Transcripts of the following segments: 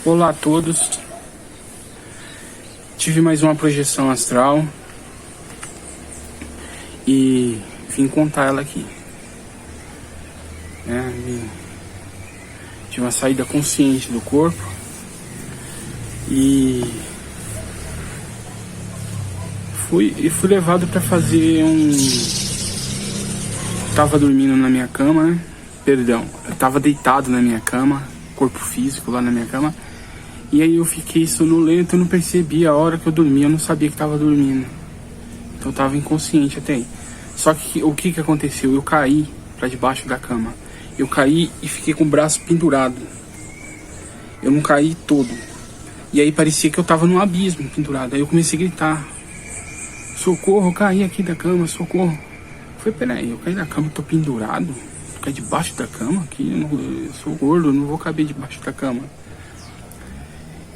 Olá a todos. Tive mais uma projeção astral e vim contar ela aqui. Tive uma saída consciente do corpo e fui levado para fazer Tava dormindo na minha cama, né? Perdão, eu tava deitado na minha cama, corpo físico lá na minha cama. E aí eu fiquei sonolento, eu não percebi a hora que eu dormia, eu não sabia que tava dormindo. Então eu tava inconsciente até aí. Só que o que aconteceu? Eu caí pra debaixo da cama. Eu caí e fiquei com o braço pendurado. Eu não caí todo. E aí parecia que eu tava num abismo pendurado. Aí eu comecei a gritar: socorro, eu caí aqui da cama, socorro. Eu falei, peraí, eu caí da cama, tô pendurado? Eu caí debaixo da cama? Aqui, eu sou gordo, eu não vou caber debaixo da cama.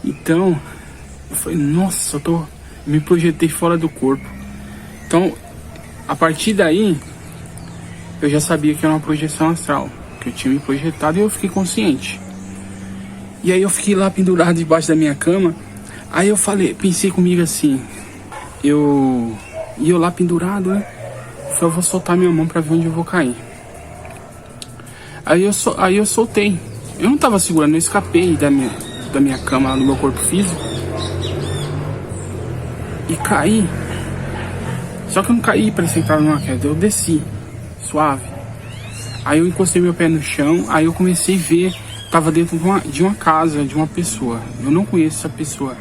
Então, eu falei, nossa, eu me projetei fora do corpo. Então, a partir daí, eu já sabia que era uma projeção astral, que eu tinha me projetado e eu fiquei consciente. E aí eu fiquei lá pendurado debaixo da minha cama. Aí eu pensei comigo assim, eu lá pendurado, né? Eu vou soltar minha mão pra ver onde eu vou cair. Aí eu soltei. Eu não tava segurando, eu escapei da minha cama, do meu corpo físico, e caí. Só que eu não caí para sentar numa queda, eu desci suave. Aí eu encostei meu pé no chão. Aí eu comecei a ver, tava dentro de uma casa, de uma pessoa. Eu não conheço essa pessoa.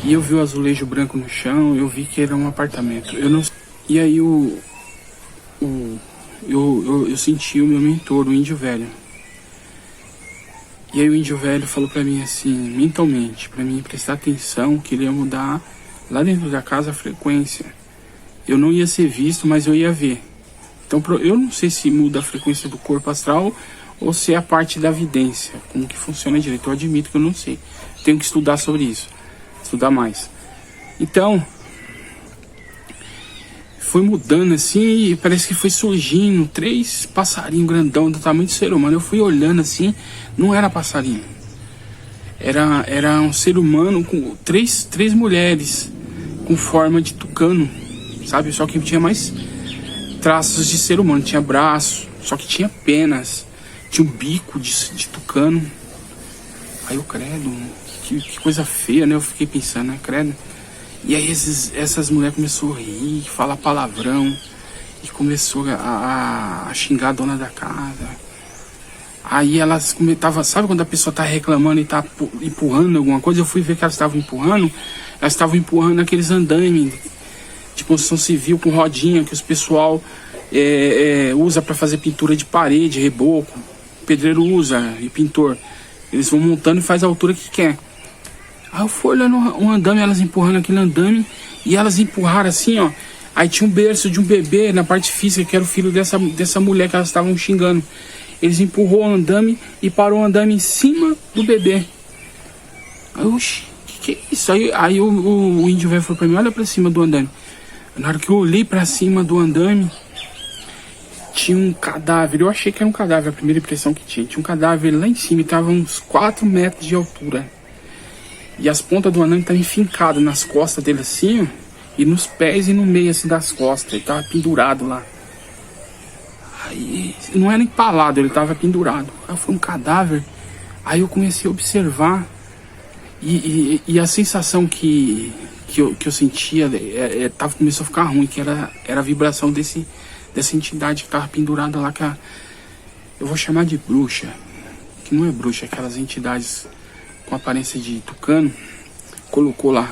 E eu vi o azulejo branco no chão. Eu vi que era um apartamento. E aí eu senti o meu mentor, o índio velho. E aí o índio velho falou pra mim assim, mentalmente, pra mim prestar atenção, que ele ia mudar lá dentro da casa a frequência. Eu não ia ser visto, mas eu ia ver. Então eu não sei se muda a frequência do corpo astral ou se é a parte da vidência, como que funciona direito. Eu admito que eu não sei. Tenho que estudar sobre isso, estudar mais. Então, foi mudando assim e parece que foi surgindo 3 passarinhos grandão do tamanho do ser humano. Eu fui olhando assim, não era passarinho. Era um ser humano com três mulheres com forma de tucano, sabe? Só que tinha mais traços de ser humano. Tinha braço, só que tinha penas. Tinha um bico de tucano. Aí eu, credo, que coisa feia, né? Eu fiquei pensando, né? Credo. E aí essas mulheres começaram a rir, falar palavrão, e começou a xingar a dona da casa. Aí elas comentavam, sabe quando a pessoa tá reclamando e tá empurrando alguma coisa? Eu fui ver que elas estavam empurrando aqueles andames de construção civil com rodinha que os pessoal usa para fazer pintura de parede, reboco. O pedreiro usa e pintor. Eles vão montando e faz a altura que quer. Aí eu fui olhando um andame, elas empurrando aquele andame, e elas empurraram assim, ó. Aí tinha um berço de um bebê na parte física, que era o filho dessa mulher que elas estavam xingando. Eles empurrou o andame e parou o andame em cima do bebê. Aí, oxi, que é isso? Aí o índio velho falou pra mim, olha pra cima do andame. Na hora que eu olhei pra cima do andame, tinha um cadáver. Eu achei que era um cadáver, a primeira impressão que tinha. Tinha um cadáver lá em cima e tava uns 4 metros de altura. E as pontas do andame estavam enfincadas nas costas dele assim, ó, e nos pés e no meio assim das costas. Ele tava pendurado lá. Aí, não era empalado, ele tava pendurado. Aí foi um cadáver. Aí eu comecei a observar. E a sensação que eu sentia começou a ficar ruim, que era a vibração dessa entidade que tava pendurada lá, que eu vou chamar de bruxa. Que não é bruxa, aquelas entidades com aparência de tucano, colocou lá.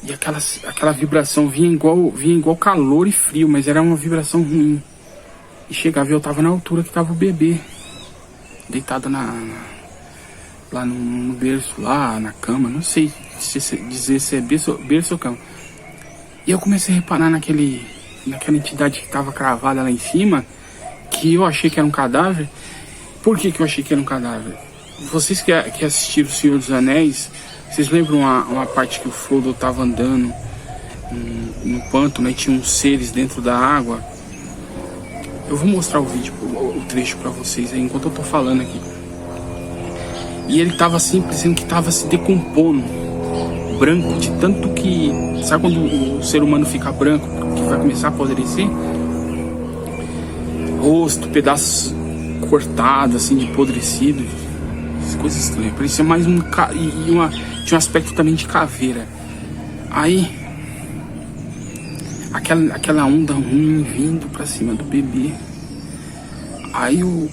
E aquela vibração vinha igual calor e frio, mas era uma vibração ruim. E chegava e eu tava na altura que tava o bebê, deitado lá no berço, lá na cama, não sei dizer se é berço ou cama. E eu comecei a reparar naquela entidade que tava cravada lá em cima, que eu achei que era um cadáver. Por que eu achei que era um cadáver? Vocês que assistiram O Senhor dos Anéis, vocês lembram uma parte que o Frodo tava andando no pântano, né, e tinha uns seres dentro da água? Eu vou mostrar o vídeo, o trecho pra vocês aí, enquanto eu tô falando aqui. E ele tava assim, parecendo que tava se decompondo, branco, de tanto que... Sabe quando o ser humano fica branco, que vai começar a apodrecer? Rosto, pedaços cortados, assim, de apodrecido. Coisas estranhas. Parecia mais um... tinha um aspecto também de caveira. Aí... Aquela onda ruim vindo pra cima do bebê. Aí o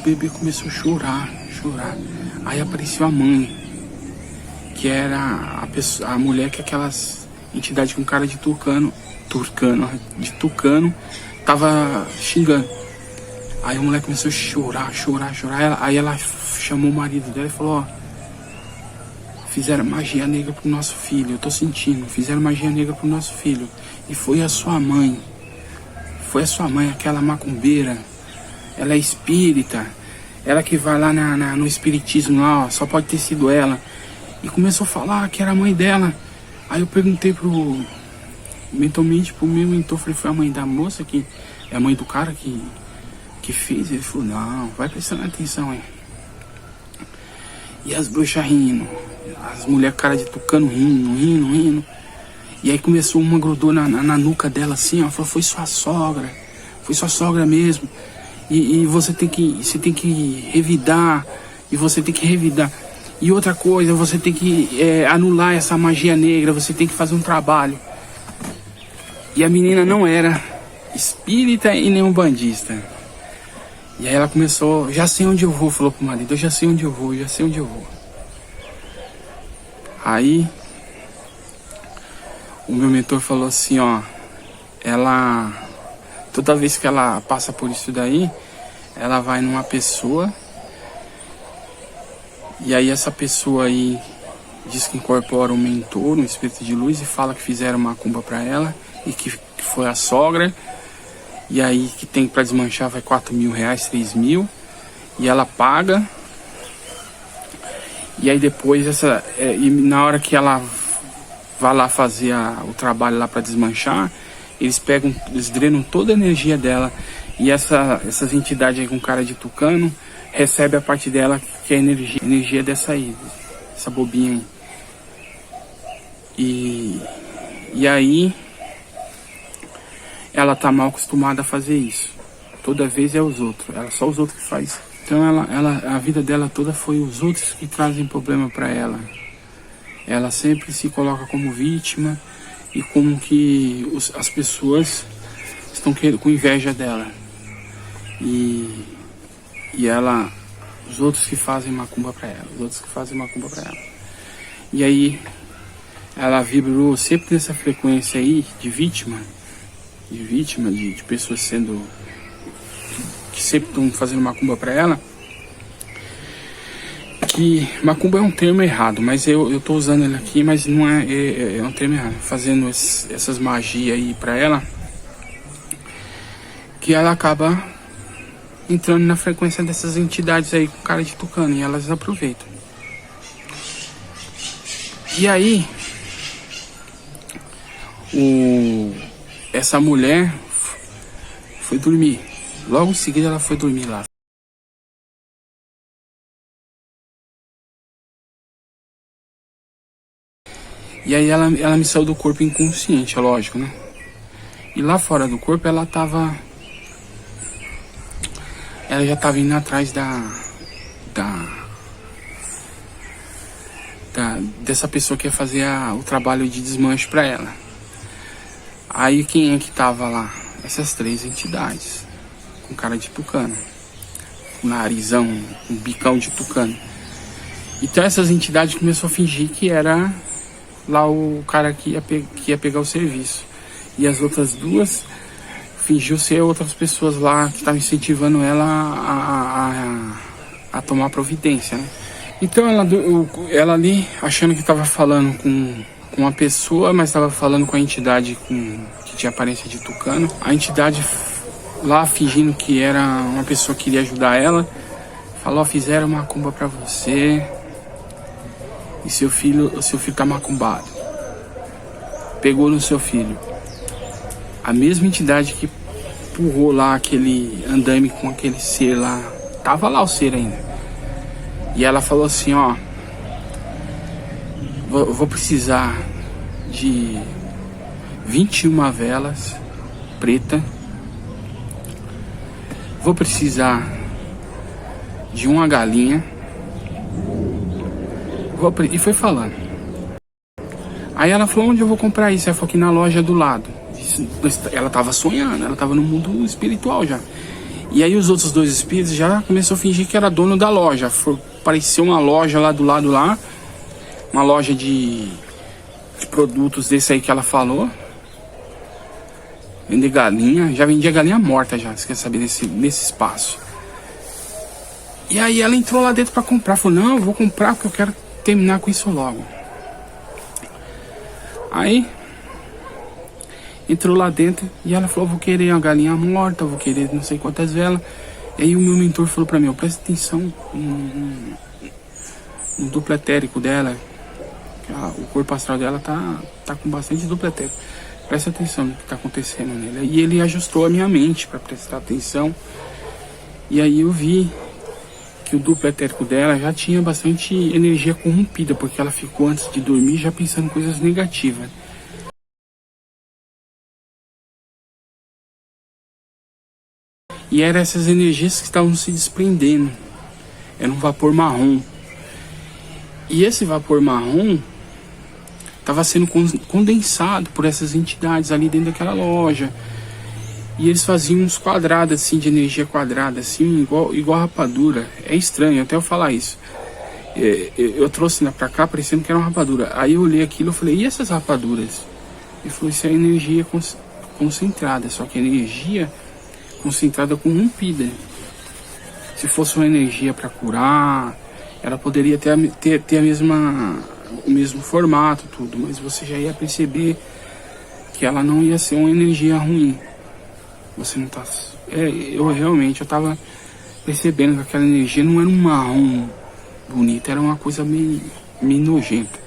bebê começou a chorar. Aí apareceu a mãe, que era a mulher que aquelas entidades com cara de tucano tava xingando. Aí a mulher começou a chorar. Aí ela chamou o marido dela e falou: ó, fizeram magia negra pro nosso filho, eu tô sentindo, fizeram magia negra pro nosso filho. E foi a sua mãe, aquela macumbeira, ela é espírita, ela que vai lá no espiritismo lá, ó, só pode ter sido ela. E começou a falar que era a mãe dela. Aí eu perguntei mentalmente pro meu mentor, falei, foi a mãe da moça, que é a mãe do cara que fez? Ele falou, não, vai prestando atenção aí. E as bruxas rindo, as mulheres cara de tucano rindo. E aí começou, uma grudou na nuca dela assim, ó, falou, foi sua sogra mesmo. E você tem que revidar, E outra coisa, você tem que anular essa magia negra, você tem que fazer um trabalho. E a menina não era espírita e nem umbandista. E aí ela começou, já sei onde eu vou, falou pro marido, eu já sei onde eu vou. Aí o meu mentor falou assim, ó, toda vez que ela passa por isso daí, ela vai numa pessoa, e aí essa pessoa aí diz que incorpora um mentor, um espírito de luz, e fala que fizeram macumba pra ela, e que foi a sogra, e aí que tem pra desmanchar vai R$4.000, 3.000, e ela paga, e aí depois e na hora que ela vai lá fazer o trabalho lá pra desmanchar, eles drenam toda a energia dela, e essas entidades aí com cara de tucano recebe a parte dela, que é a energia dessa aí, essa bobinha aí. E aí ela tá mal acostumada a fazer isso. Toda vez é os outros, só os outros que faz. Então a vida dela toda foi os outros que trazem problema para ela. Ela sempre se coloca como vítima e como que as pessoas estão com inveja dela. E os outros que fazem macumba para ela, E aí ela vibrou sempre nessa frequência aí de vítima, de pessoas que sempre estão fazendo macumba para ela. Que macumba é um termo errado, mas eu tô usando ele aqui, mas não é um termo errado. Fazendo essas magias aí para ela, que ela acaba entrando na frequência dessas entidades aí com cara de tucano, e elas aproveitam. E aí essa mulher foi dormir. Logo em seguida ela foi dormir lá. E aí ela me saiu do corpo inconsciente, é lógico, né? E lá fora do corpo ela já tava indo atrás dessa pessoa que ia fazer o trabalho de desmanche pra ela. Aí quem é que tava lá? Essas 3 entidades, com cara de tucano, com narizão, um bicão de tucano. Então essas entidades começaram a fingir que era lá o cara que ia pegar o serviço. E as outras 2 fingiu ser outras pessoas lá que estavam incentivando ela a tomar providência, né? Então ela ali, achando que estava falando com uma pessoa, mas estava falando com a entidade que tinha aparência de tucano. A entidade lá, fingindo que era uma pessoa que queria ajudar ela, falou, fizeram uma macumba pra você, e o seu filho tá macumbado. Pegou no seu filho. A mesma entidade que empurrou lá aquele andame com aquele ser lá, tava lá o ser ainda. E ela falou assim, ó, vou precisar de 21 velas preta, vou precisar de uma galinha, e foi falando. Aí ela falou, onde eu vou comprar isso? Ela falou, aqui na loja do lado. Ela tava sonhando, ela tava no mundo espiritual já. E aí os outros dois espíritos já começou a fingir que era dono da loja. Apareceu uma loja lá do lado lá, uma loja de produtos desse aí que ela falou. Vender galinha, já vendia galinha morta já, você quer saber, nesse espaço. E aí ela entrou lá dentro pra comprar, falou, não, eu vou comprar porque eu quero terminar com isso logo. Aí entrou lá dentro e ela falou, vou querer uma galinha morta, vou querer não sei quantas velas. E aí o meu mentor falou pra mim, presta atenção no duplo etérico dela, que o corpo astral dela tá com bastante duplo etérico. Presta atenção no que está acontecendo nele. E ele ajustou a minha mente para prestar atenção. E aí eu vi que o duplo etérico dela já tinha bastante energia corrompida, porque ela ficou antes de dormir já pensando em coisas negativas. E eram essas energias que estavam se desprendendo. Era um vapor marrom. E esse vapor marrom estava sendo condensado por essas entidades ali dentro daquela loja. E eles faziam uns quadrados assim, de energia quadrada, assim, igual rapadura. É estranho até eu falar isso. Eu trouxe pra cá parecendo que era uma rapadura. Aí eu olhei aquilo e falei, e essas rapaduras? Ele falou, isso é energia concentrada, só que energia concentrada corrompida. Se fosse uma energia para curar, ela poderia ter o mesmo formato, tudo, mas você já ia perceber que ela não ia ser uma energia ruim. Você não tá... eu tava percebendo que aquela energia não era um marrom bonito, era uma coisa meio nojenta.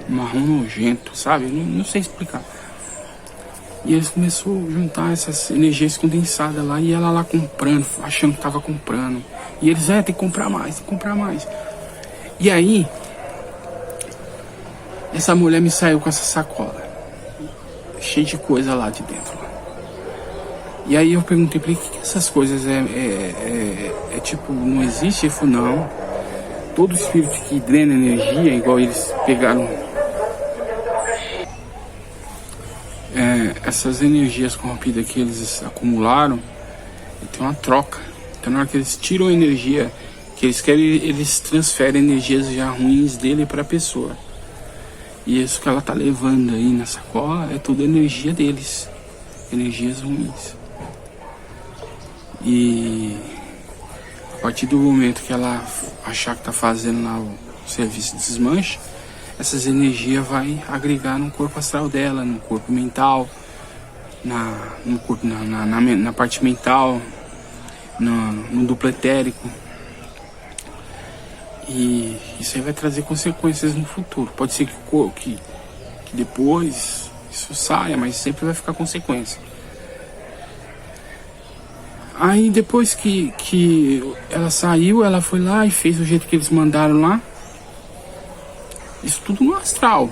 Um marrom nojento, sabe? Não sei explicar. E eles começaram a juntar essas energias condensadas lá, e ela lá comprando, achando que tava comprando. E eles, tem que comprar mais, tem que comprar mais. E aí, essa mulher me saiu com essa sacola, cheia de coisa lá de dentro. E aí eu perguntei pra ele, o que essas coisas tipo, não existe? Ele falou, não. Todo espírito que drena energia, igual eles pegaram essas energias corrompidas que eles acumularam, tem uma troca. Então na hora que eles tiram a energia que eles querem, eles transferem energias já ruins dele para a pessoa. E isso que ela tá levando aí na sacola é tudo energia deles, energias ruins. E a partir do momento que ela achar que tá fazendo lá o serviço de desmanche, essas energias vai agregar no corpo astral dela, no corpo mental, na parte mental, no duplo etérico. E isso aí vai trazer consequências no futuro. Pode ser que depois isso saia, mas sempre vai ficar consequência. Aí depois que ela saiu, ela foi lá e fez do jeito que eles mandaram lá. Isso tudo no astral.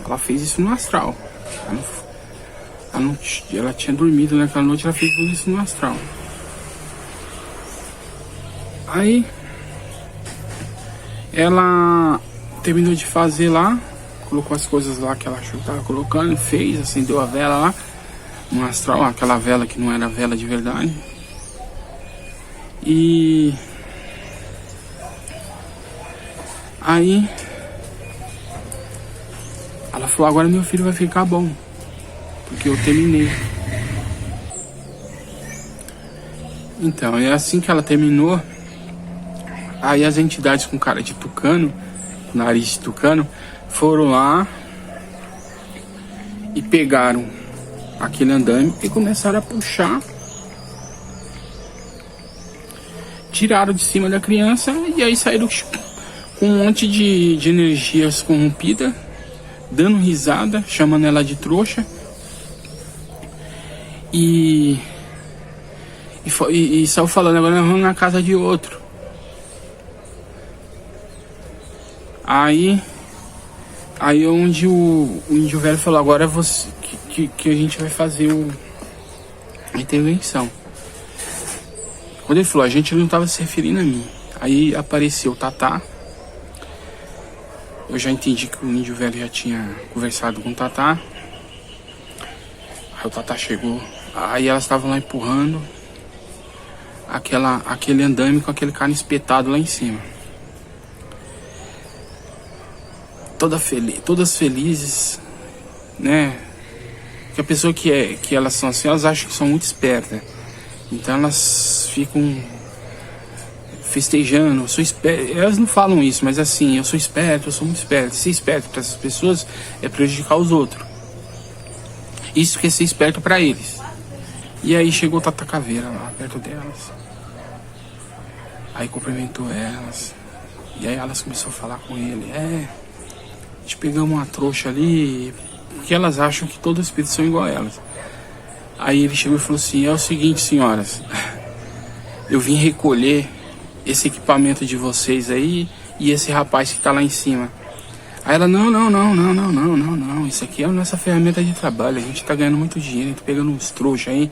Ela fez isso no astral. Ela tinha dormido naquela noite, ela fez tudo isso no astral. Aí ela terminou de fazer lá, colocou as coisas lá que ela achou que tava colocando, fez, acendeu a vela lá no astral, aquela vela que não era vela de verdade. E aí ela falou, agora meu filho vai ficar bom, porque eu terminei. Então, é assim que ela terminou. Aí as entidades com cara de tucano, nariz de tucano, foram lá e pegaram aquele andame e começaram a puxar. Tiraram de cima da criança e aí saíram com um monte de energias corrompidas, dando risada, chamando ela de trouxa. E saiu falando, agora nós vamos na casa de outro. Aí onde o índio velho falou, agora é você que a gente vai fazer a intervenção. Quando ele falou, a gente não estava se referindo a mim. Aí apareceu o Tatá. Eu já entendi que o índio velho já tinha conversado com o Tatá. Aí o Tatá chegou. Aí elas estavam lá empurrando aquele andame com aquele cara espetado lá em cima. Todas felizes, né? Que a pessoa que elas são assim, elas acham que são muito espertas. Então elas ficam festejando, eu sou esperto. Elas não falam isso, mas assim, eu sou esperto, eu sou muito esperto. Ser esperto para essas pessoas é prejudicar os outros. Isso que é ser esperto para eles. E aí chegou o Tata Caveira lá perto delas. Aí cumprimentou elas. E aí elas começaram a falar com ele. A gente pegamos uma trouxa ali, porque elas acham que todos os espíritos são igual a elas. Aí ele chegou e falou assim, é o seguinte, senhoras, eu vim recolher esse equipamento de vocês aí e esse rapaz que tá lá em cima. Aí ela, não, isso aqui é a nossa ferramenta de trabalho, a gente tá ganhando muito dinheiro, a gente tá pegando uns trouxas aí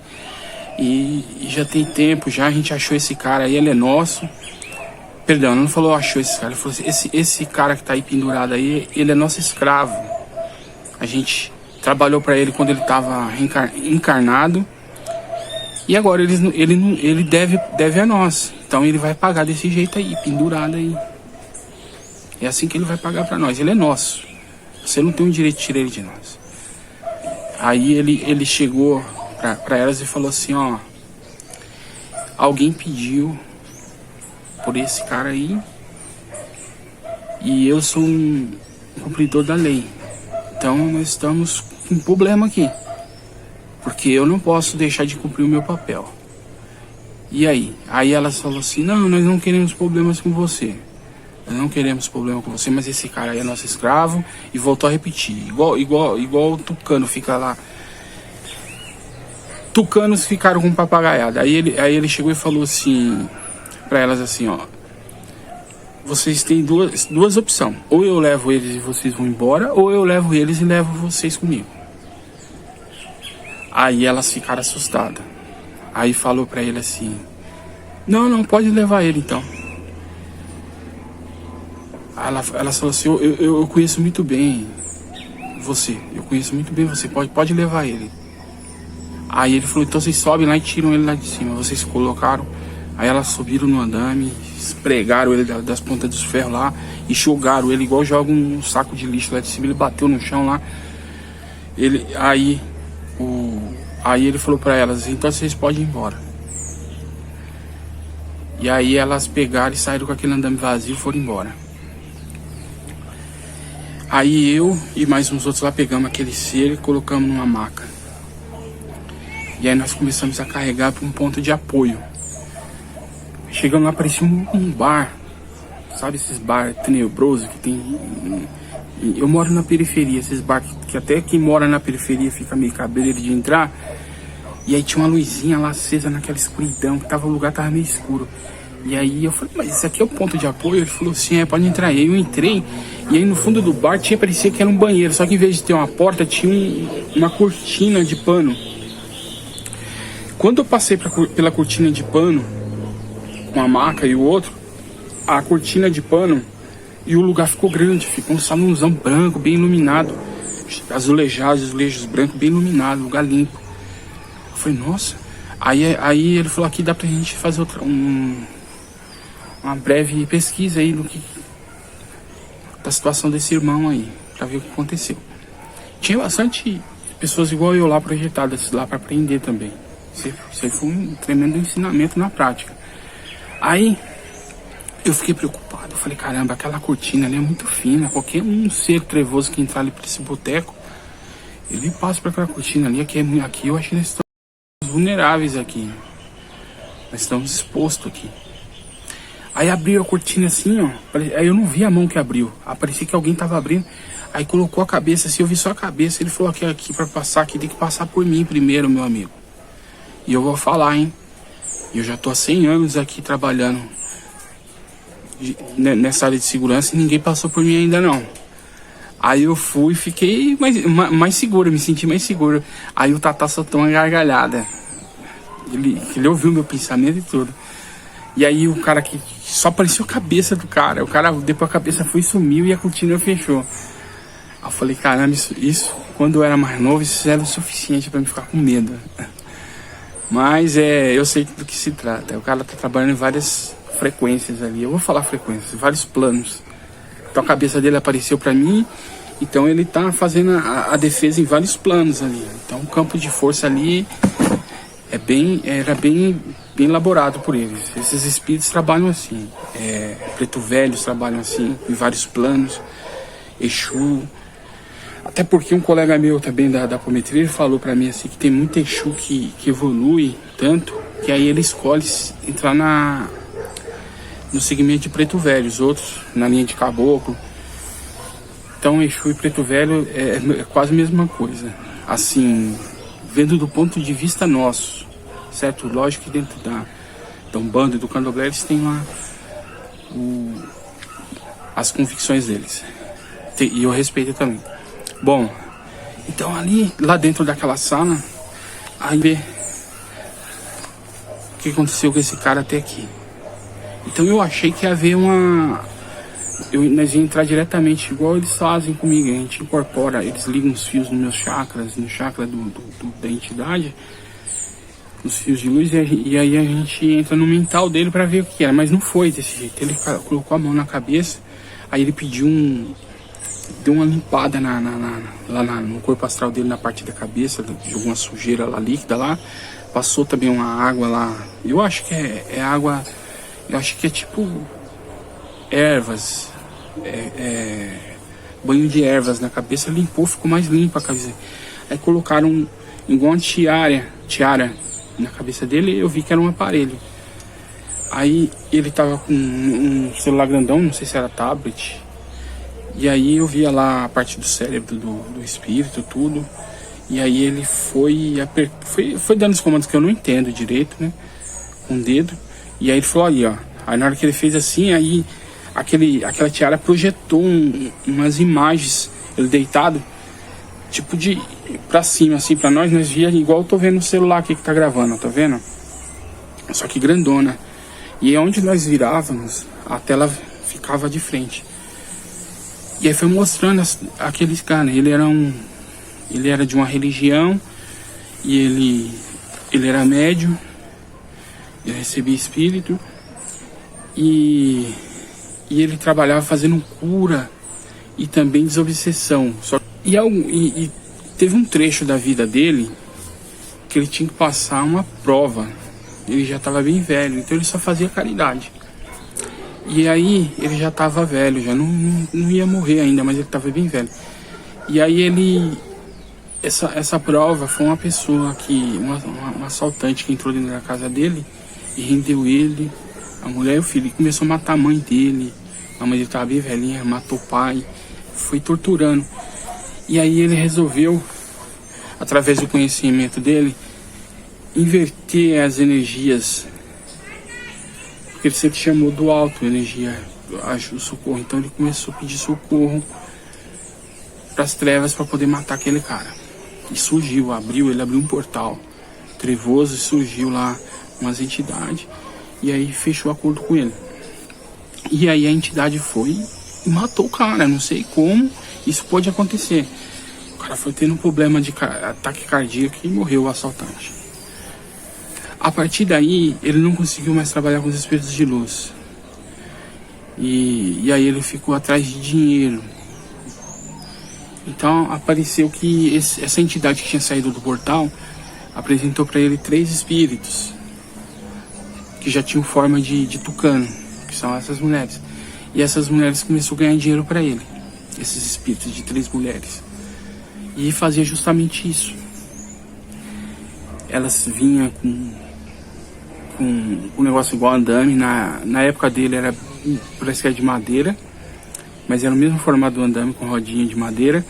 e já tem tempo, já a gente achou esse cara aí, ele é nosso. Perdão, não falou achou esse cara, ele falou assim, esse cara que tá aí pendurado aí, ele é nosso escravo. A gente trabalhou para ele quando ele estava encarnado e agora ele deve a nós. Então ele vai pagar desse jeito aí, pendurado aí. É assim que ele vai pagar para nós. Ele é nosso. Você não tem o direito de tirar ele de nós. Aí ele chegou para elas e falou assim, ó, alguém pediu por esse cara aí e eu sou um cumpridor da lei. Então nós estamos com um problema aqui, porque eu não posso deixar de cumprir o meu papel. E aí elas falaram assim, não, nós não queremos problemas com você. Nós não queremos problema com você, mas esse cara aí é nosso escravo. E voltou a repetir, igual o tucano fica lá. Tucanos ficaram com papagaiada. Aí ele chegou e falou assim para elas assim, ó, vocês têm duas opções. Ou eu levo eles e vocês vão embora, ou eu levo eles e levo vocês comigo. Aí elas ficaram assustadas. Aí falou pra ele assim, não, pode levar ele então. Ela falou assim, eu conheço muito bem você. Eu conheço muito bem você, pode levar ele. Aí ele falou, então vocês sobem lá e tiram ele lá de cima. Vocês colocaram. Aí elas subiram no andame, espregaram ele das pontas dos ferros lá e jogaram ele igual joga um saco de lixo lá de cima. Ele bateu no chão lá. Aí ele falou pra elas, então vocês podem ir embora. E aí elas pegaram e saíram com aquele andame vazio e foram embora. Aí eu e mais uns outros lá pegamos aquele ser e colocamos numa maca. E aí nós começamos a carregar para um ponto de apoio. Chegando lá, parecia um bar. Sabe esses bar tenebrosos que tem... Eu moro na periferia, esses bar que até quem mora na periferia fica meio cabreiro de entrar. E aí tinha uma luzinha lá acesa naquela escuridão, que o lugar tava meio escuro. E aí eu falei, mas isso aqui é o ponto de apoio? Ele falou assim, pode entrar. E aí eu entrei, e aí no fundo do bar parecia que era um banheiro. Só que em vez de ter uma porta, tinha uma cortina de pano. Quando eu passei pela cortina de pano, com a maca e o outro, a cortina de pano e o lugar ficou grande, ficou um salãozão branco, bem iluminado, azulejos brancos, bem iluminado, lugar limpo. Eu falei, nossa. Aí ele falou, aqui dá pra gente fazer uma breve pesquisa aí da situação desse irmão aí, pra ver o que aconteceu. Tinha bastante pessoas igual eu lá projetadas lá pra aprender também. Isso aí foi um tremendo ensinamento na prática. Aí eu fiquei preocupado, eu falei, caramba, aquela cortina ali é muito fina, qualquer um ser trevoso que entrar ali pra esse boteco, ele passa pra aquela cortina ali, aqui eu acho que nós estamos vulneráveis aqui, nós estamos expostos aqui. Aí abriu a cortina assim, ó, aí eu não vi a mão que abriu, parecia que alguém tava abrindo, aí colocou a cabeça assim, eu vi só a cabeça, ele falou que aqui pra passar, aqui tem que passar por mim primeiro, meu amigo. E eu vou falar, hein, eu já tô há 100 anos aqui trabalhando. nessa área de segurança e ninguém passou por mim ainda não. Aí eu fui e fiquei mais seguro, me senti mais seguro. Aí o Tatá soltou uma gargalhada. Ele ouviu meu pensamento e tudo. E aí o cara que só apareceu a cabeça do cara. O cara, depois a cabeça foi e sumiu e a cortina fechou. Aí eu falei, caramba, isso quando eu era mais novo, isso era o suficiente pra me ficar com medo. Mas eu sei do que se trata. O cara tá trabalhando em várias frequências ali. Eu vou falar frequências, vários planos. Então a cabeça dele apareceu pra mim. Então ele tá fazendo a defesa em vários planos ali. Então o campo de força ali era bem elaborado por eles. Esses espíritos trabalham assim. Preto Velhos trabalham assim, em vários planos. Exu. Até porque um colega meu também da apometria falou pra mim assim, que tem muito Exu que evolui tanto, que aí ele escolhe entrar no segmento de Preto Velho, os outros na linha de Caboclo. Então Exu e Preto Velho é quase a mesma coisa. Assim, vendo do ponto de vista nosso, certo? Lógico que dentro da Umbanda e do Candomblé eles têm lá as convicções deles. E eu respeito também. Bom, então lá dentro daquela sala, aí vê o que aconteceu com esse cara até aqui. Então eu achei que ia haver nós ia entrar diretamente, igual eles fazem comigo. A gente incorpora, eles ligam os fios nos meus chakras, no chakra da entidade, os fios de luz, e aí a gente entra no mental dele pra ver o que era. Mas não foi desse jeito. Ele colocou a mão na cabeça, aí ele pediu deu uma limpada lá no corpo astral dele, na parte da cabeça, jogou uma sujeira lá líquida lá, passou também uma água lá. Eu acho que é água, eu acho que é tipo ervas, banho de ervas na cabeça, limpou, ficou mais limpa a cabeça. Aí colocaram igual uma tiara na cabeça dele, eu vi que era um aparelho. Aí ele tava com um celular grandão, não sei se era tablet, e aí eu via lá a parte do cérebro do espírito, tudo. E aí ele foi dando os comandos que eu não entendo direito, né, com o dedo. E aí ele falou ali, ó. Aí na hora que ele fez assim, aí aquela tiara projetou umas imagens, ele deitado, tipo pra cima, assim, pra nós via igual eu tô vendo no celular aqui que tá gravando, tá vendo? Só que grandona. E onde nós virávamos, a tela ficava de frente. E aí foi mostrando aqueles caras, ele era de uma religião, e ele era médium, ele recebia espírito, e ele trabalhava fazendo cura e também desobsessão. E teve um trecho da vida dele que ele tinha que passar uma prova. Ele já estava bem velho, então ele só fazia caridade. E aí ele já estava velho, já não ia morrer ainda, mas ele estava bem velho. E aí essa prova foi uma pessoa um assaltante que entrou dentro da casa dele e rendeu ele, a mulher e o filho, e começou a matar a mãe dele. A mãe dele estava bem velhinha, matou o pai, foi torturando. E aí ele resolveu, através do conhecimento dele, inverter as energias, porque ele sempre chamou do alto energia, o socorro. Então ele começou a pedir socorro para as trevas para poder matar aquele cara. E surgiu, ele abriu um portal trevoso e surgiu lá umas entidades, e aí fechou acordo com ele. E aí a entidade foi e matou o cara, não sei como isso pode acontecer. O cara foi tendo um problema de ataque cardíaco e morreu o assaltante. A partir daí, ele não conseguiu mais trabalhar com os espíritos de luz. E aí ele ficou atrás de dinheiro. Então apareceu que essa entidade que tinha saído do portal apresentou para ele 3 espíritos que já tinham forma de tucano, que são essas mulheres. E essas mulheres começaram a ganhar dinheiro para ele, esses espíritos de 3 mulheres. E fazia justamente isso. Elas vinham com um negócio igual andame. Na época dele parece que era de madeira, mas era o mesmo formato do andame, com rodinha de madeira,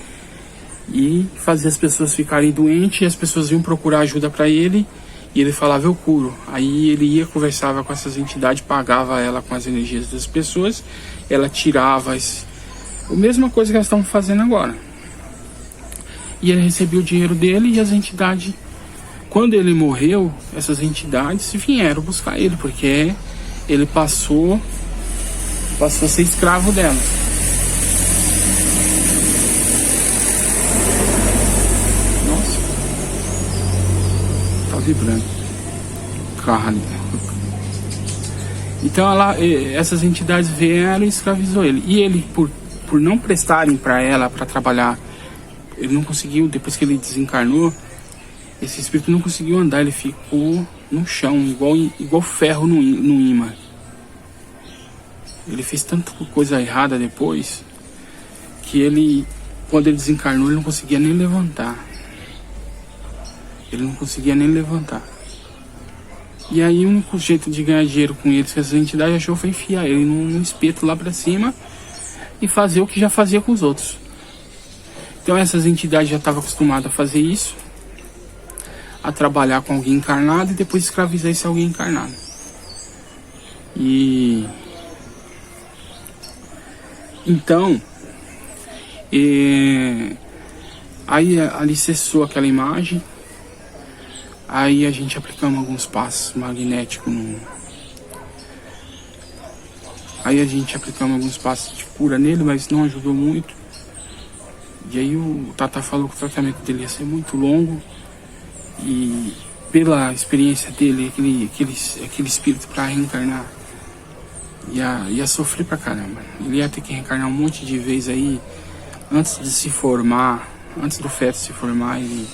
e fazia as pessoas ficarem doentes, e as pessoas iam procurar ajuda para ele, E ele falava, eu curo. Aí ele ia, conversava com essas entidades, pagava ela com as energias das pessoas, ela tirava a mesma coisa que elas estão fazendo agora. E ele recebia o dinheiro dele e as entidades, quando ele morreu, essas entidades vieram buscar ele, porque ele passou a ser escravo delas. Nossa, tá vibrando o carro ali. Então essas entidades vieram e escravizou ele. E ele, por não prestarem para ela, para trabalhar, ele não conseguiu, depois que ele desencarnou, esse espírito não conseguiu andar, ele ficou no chão, igual ferro no imã. Ele fez tanta coisa errada depois, que ele, quando ele desencarnou, ele não conseguia nem levantar. Ele não conseguia nem levantar. E aí o único jeito de ganhar dinheiro com eles, que essa entidade achou, foi enfiar ele num espeto lá pra cima e fazer o que já fazia com os outros. Então essas entidades já estavam acostumadas a fazer isso, a trabalhar com alguém encarnado e depois escravizar esse alguém encarnado. E então aí ali cessou aquela imagem. Aí a gente aplicamos alguns passos magnéticos Aí a gente aplicamos alguns passos de cura nele, mas não ajudou muito. E aí o Tata falou que o tratamento dele ia ser muito longo. E pela experiência dele, aquele espírito para reencarnar ia sofrer pra caramba. Ele ia ter que reencarnar um monte de vezes aí antes de se formar, antes do feto se formar, ele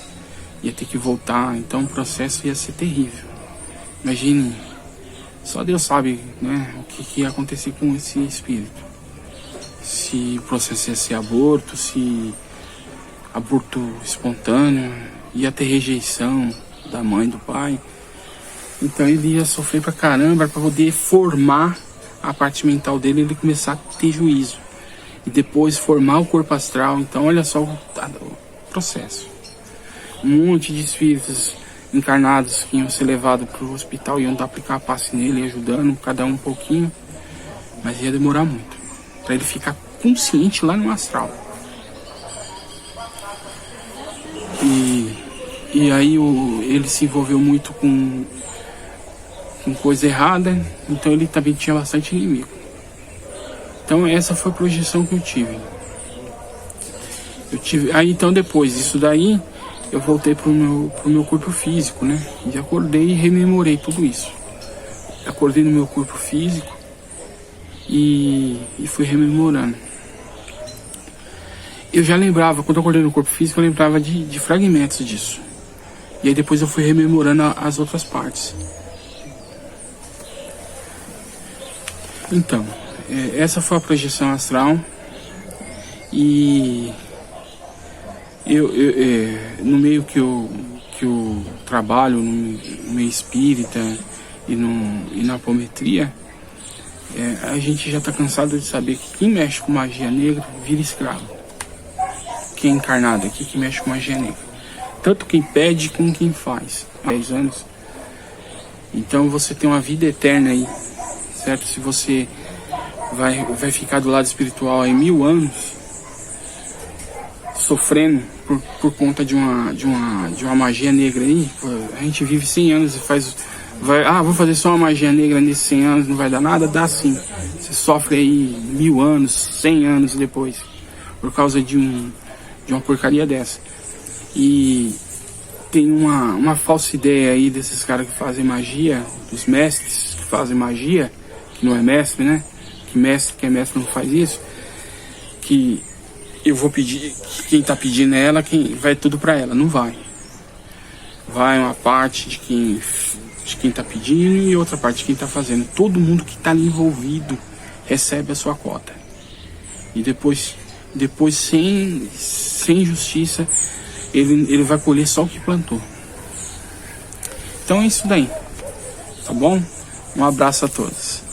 ia ter que voltar. Então o processo ia ser terrível. Imagine, só Deus sabe, né, o que ia acontecer com esse espírito. Se o processo ia ser aborto, se aborto espontâneo, ia ter rejeição da mãe, do pai. Então ele ia sofrer pra caramba para poder formar a parte mental dele, ele começar a ter juízo. E depois formar o corpo astral. Então olha só o processo. Um monte de espíritos encarnados que iam ser levados para o hospital, iam aplicar passe nele, ajudando, cada um pouquinho. Mas ia demorar muito, para ele ficar consciente lá no astral. E aí ele se envolveu muito com coisa errada, então ele também tinha bastante inimigo. Então essa foi a projeção que eu tive. Aí então depois disso daí, eu voltei pro meu corpo físico, né? E acordei e rememorei tudo isso. Acordei no meu corpo físico e fui rememorando. Eu já lembrava, quando eu acordei no corpo físico, eu lembrava de fragmentos disso. E aí depois eu fui rememorando as outras partes. Então, essa foi a projeção astral. E no meio que eu trabalho, no meio espírita e na apometria, a gente já está cansado de saber que quem mexe com magia negra vira escravo. Quem é encarnado aqui que mexe com magia negra. Tanto quem pede como quem faz. Há 10 anos. Então você tem uma vida eterna aí, certo? Se você vai ficar do lado espiritual aí 1000 anos, sofrendo por conta de uma magia negra aí, a gente vive 100 anos e vou fazer só uma magia negra nesses 100 anos, não vai dar nada? Dá sim. Você sofre aí 1000 anos, 100 anos depois, por causa de uma porcaria dessa. E tem uma falsa ideia aí desses caras que fazem magia, dos mestres que fazem magia, que não é mestre, né? Que é mestre não faz isso, que eu vou pedir, que quem tá pedindo é ela, quem vai tudo pra ela. Não vai. Vai uma parte de quem tá pedindo e outra parte de quem tá fazendo. Todo mundo que tá ali envolvido recebe a sua cota. E depois sem justiça, ele vai colher só o que plantou. Então é isso daí, tá bom? Um abraço a todos.